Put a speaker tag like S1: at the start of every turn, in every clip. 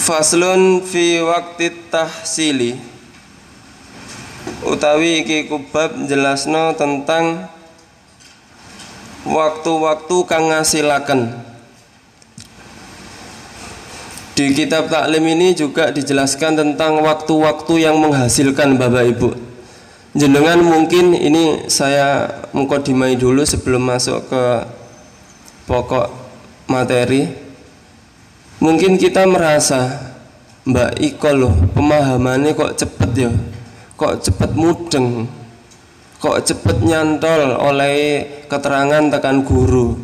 S1: Faslun fi waqti tahsili, utawi iki kubab jelasno tentang waktu-waktu kang ngasilaken. Di kitab taklim ini juga dijelaskan tentang waktu-waktu yang menghasilkan Bapak Ibu. Jenengan mungkin ini saya mukadimai dulu sebelum masuk ke pokok materi. Mungkin kita merasa Mbak Iko loh pemahamannya kok cepet ya, kok cepet mudeng, kok cepet nyantol oleh keterangan tekan guru.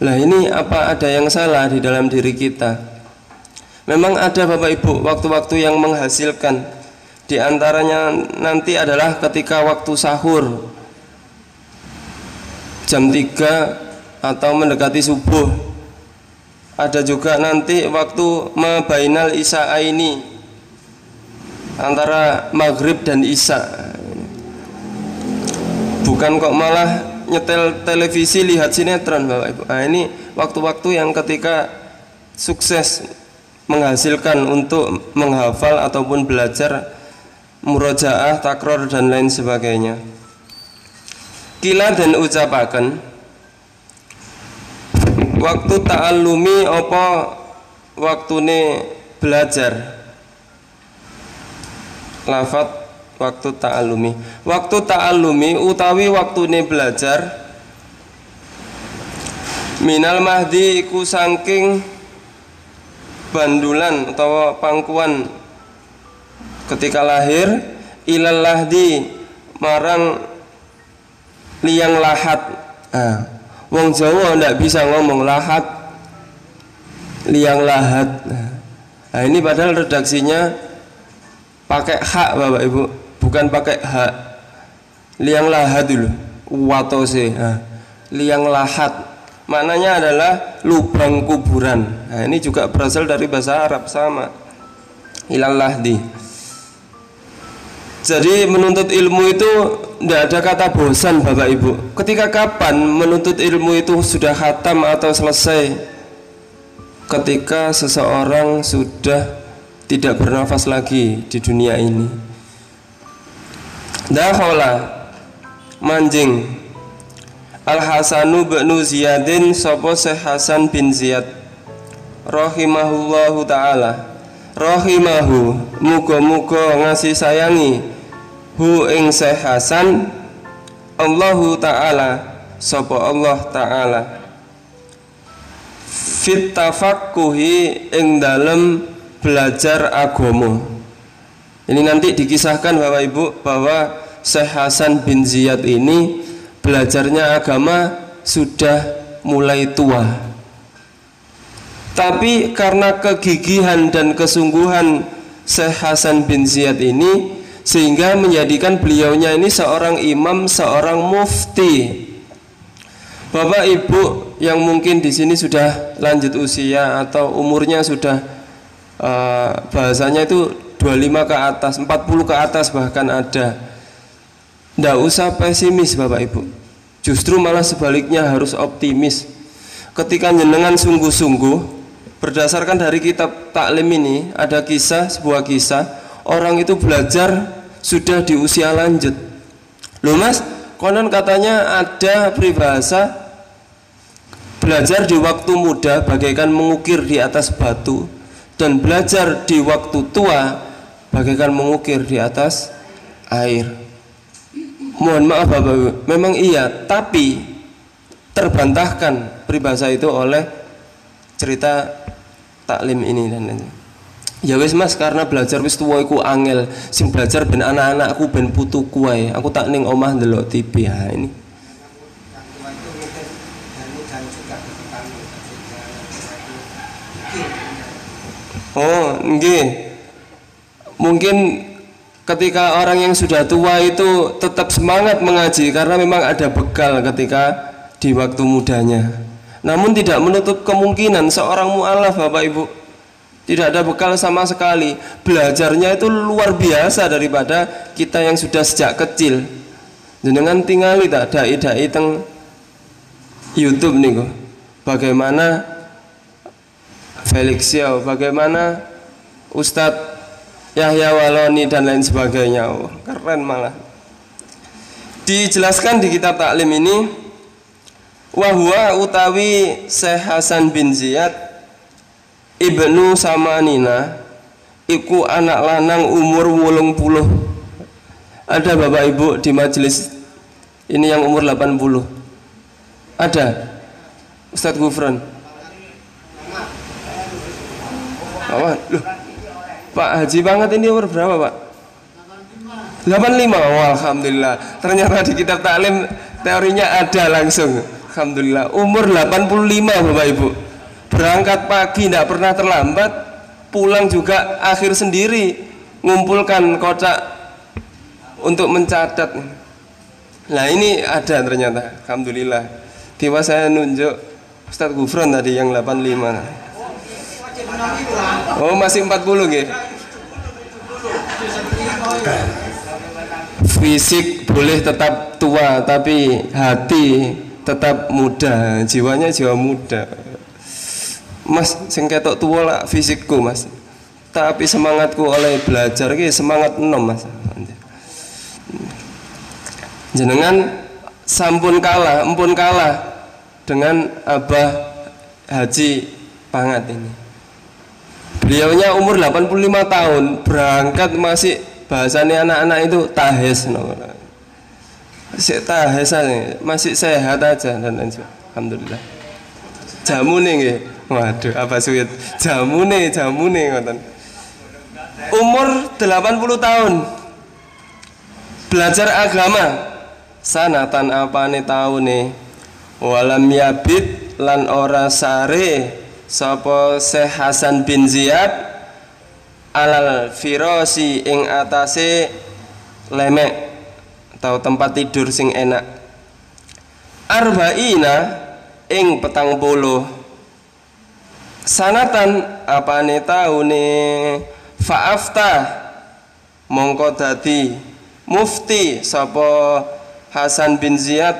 S1: Lah ini apa ada yang salah di dalam diri kita? Memang ada Bapak Ibu waktu-waktu yang menghasilkan. Di antaranya nanti adalah ketika waktu sahur jam 3 atau mendekati subuh. Ada juga nanti waktu mabainal isa'aini, antara maghrib dan isya. Bukan kok malah nyetel televisi lihat sinetron Bapak Ibu. Nah, ini waktu-waktu yang ketika sukses menghasilkan untuk menghafal ataupun belajar murojaah, takror dan lain sebagainya. Kila dan ucapaken waktu ta'allumi apa waktune belajar. Lafat waktu ta'allumi. Waktu ta'allumi utawi waktune belajar. Minal mahdi iku saking bandulan utawa pangkuan ketika lahir, ilal lahdi marang liang lahat. Wong Jawa ndak bisa ngomong lahat, liang lahat. Nah ini padahal redaksinya pakai hak Bapak Ibu, bukan pakai hak. Liang lahat dulu, watose. Liang lahat maknanya adalah lubang kuburan. Nah ini juga berasal dari bahasa Arab sama. Ilal lahdi. Jadi menuntut ilmu itu tidak ada kata bosan Bapak Ibu. Ketika kapan menuntut ilmu itu sudah khatam atau selesai? Ketika seseorang sudah tidak bernafas lagi di dunia ini. Dakhala manjing Al-Hasanu bin Ziyadin sapa Syekh Hasan bin Ziyad rahimahullahu taala. Rahimahu muga-muga ngasih sayangi hu ing Syekh Hasan Allahu ta'ala sapa Allah ta'ala fit tafaqquhi ing dalem belajar agama. Ini nanti dikisahkan Bapak Ibu bahwa Syekh Hasan bin Ziyad ini belajarnya agama sudah mulai tua, tapi karena kegigihan dan kesungguhan Syekh Hasan bin Ziyad ini sehingga menjadikan beliaunya ini seorang imam, seorang mufti. Bapak Ibu yang mungkin di sini sudah lanjut usia atau umurnya sudah bahasanya itu 25 ke atas, 40 ke atas bahkan ada. Nggak usah pesimis Bapak Ibu. Justru malah sebaliknya harus optimis. Ketika jenengan sungguh-sungguh, berdasarkan dari kitab taklim ini ada kisah, sebuah kisah orang itu belajar sudah di usia lanjut. Loh Mas, konon katanya ada peribahasa belajar di waktu muda bagaikan mengukir di atas batu, dan belajar di waktu tua bagaikan mengukir di atas air. Mohon maaf Bapak Ibu, memang iya, tapi terbantahkan peribahasa itu oleh cerita taklim ini dan lain-lain. Ya wis Mas, karena belajar wis tuwa iku angel, sing belajar ben anak-anakku ben putuku wae. Aku tak ning omah ndelok TV. Ya ini. Oh, nggih. Mungkin ketika orang yang sudah tua itu tetap semangat mengaji karena memang ada bekal ketika di waktu mudanya. Namun tidak menutup kemungkinan seorang mu'alaf Bapak Ibu tidak ada bekal sama sekali, belajarnya itu luar biasa daripada kita yang sudah sejak kecil. Jenengan tingali tak dai-dai teng YouTube nih kok. Bagaimana Felix Xiao, bagaimana Ustadz Yahya Waloni dan lain sebagainya. Oh, keren malah. Dijelaskan di kitab taklim ini, wahwa utawi Syekh Hasan bin Ziyad ibnu Samanina iku anak lanang umur 80. Ada bapak ibu di majelis ini yang umur 80? Ada? Ustadz Gufron? Loh, Pak Haji banget ini umur berapa Pak? 85. Oh, alhamdulillah. Ternyata di kitab taklim teorinya ada langsung. Alhamdulillah. Umur 85 Bapak Ibu. Berangkat pagi tidak pernah terlambat, pulang juga akhir sendiri, ngumpulkan kotak untuk mencatat. Nah ini ada ternyata. Alhamdulillah. Tiba saya nunjuk Ustadz Gufron tadi yang 85. Oh masih 40 gitu. Fisik boleh tetap tua, tapi hati tetap muda, jiwanya jiwa muda. Mas, sing ketok tua lah fisikku mas, tapi semangatku oleh belajar ki semangat enom mas. Jenengan sampun kalah, empun kalah dengan Abah Haji Pangat ini. Beliaunya umur 85 tahun, berangkat masih bahasanya anak-anak itu tahes, masih tahes aja, masih sehat aja dan lain sebagainya. Alhamdulillah. Jamu nih, waduh apa sulit, jamu nih ngoten. Umur 80 tahun, belajar agama, sanatan apa nih tahu nih, walam yabid lan ora sare sapa Syekh Hasan bin Ziyad alal firosi ing atase lemek atau tempat tidur sing enak, arba'ina ing 40 sanatan apane taune, fa'afta mongko dadi mufti sapa Hasan bin Ziyad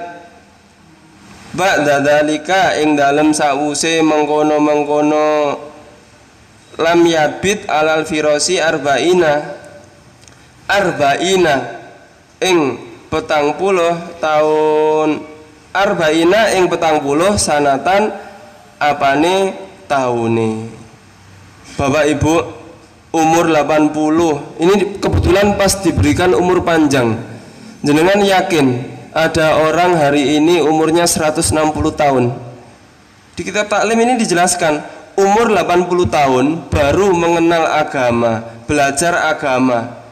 S1: ba'da dzalika ing dalem sause mengkono-mengkono lam yabit alal firosi arba'ina ing 40 tahun, arba'ina ing 40 sanatan apane taune. Bapak Ibu umur 80 ini kebetulan pas diberikan umur panjang. Jenengan yakin ada orang hari ini umurnya 160 tahun? Di kitab taklim ini dijelaskan umur 80 tahun baru mengenal agama, belajar agama.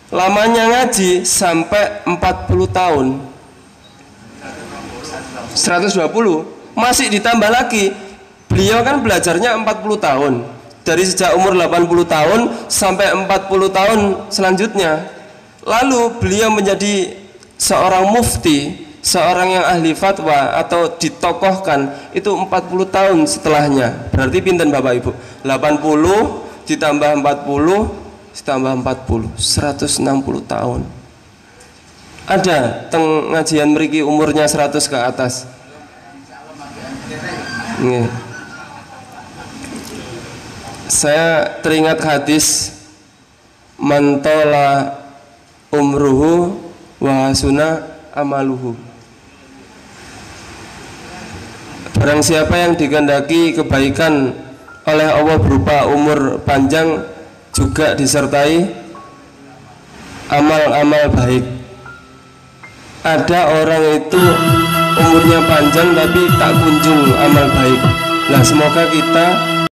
S1: Lamanya ngaji sampai 40 tahun. 120 masih ditambah lagi. Beliau kan belajarnya 40 tahun. Dari sejak umur 80 tahun sampai 40 tahun selanjutnya. Lalu beliau menjadi seorang mufti, seorang yang ahli fatwa atau ditokohkan itu 40 tahun setelahnya. Berarti pinten Bapak Ibu? 80 ditambah 40 ditambah 40, 160 tahun. Ada teng ngajian mriki umurnya 100 ke atas. Nggih. Saya teringat hadis mantola umruhu wa hasuna amaluhu. Barang siapa yang dikehendaki kebaikan oleh Allah berupa umur panjang, juga disertai amal-amal baik. Ada orang itu umurnya panjang tapi tak kunjung amal baik. Nah semoga kita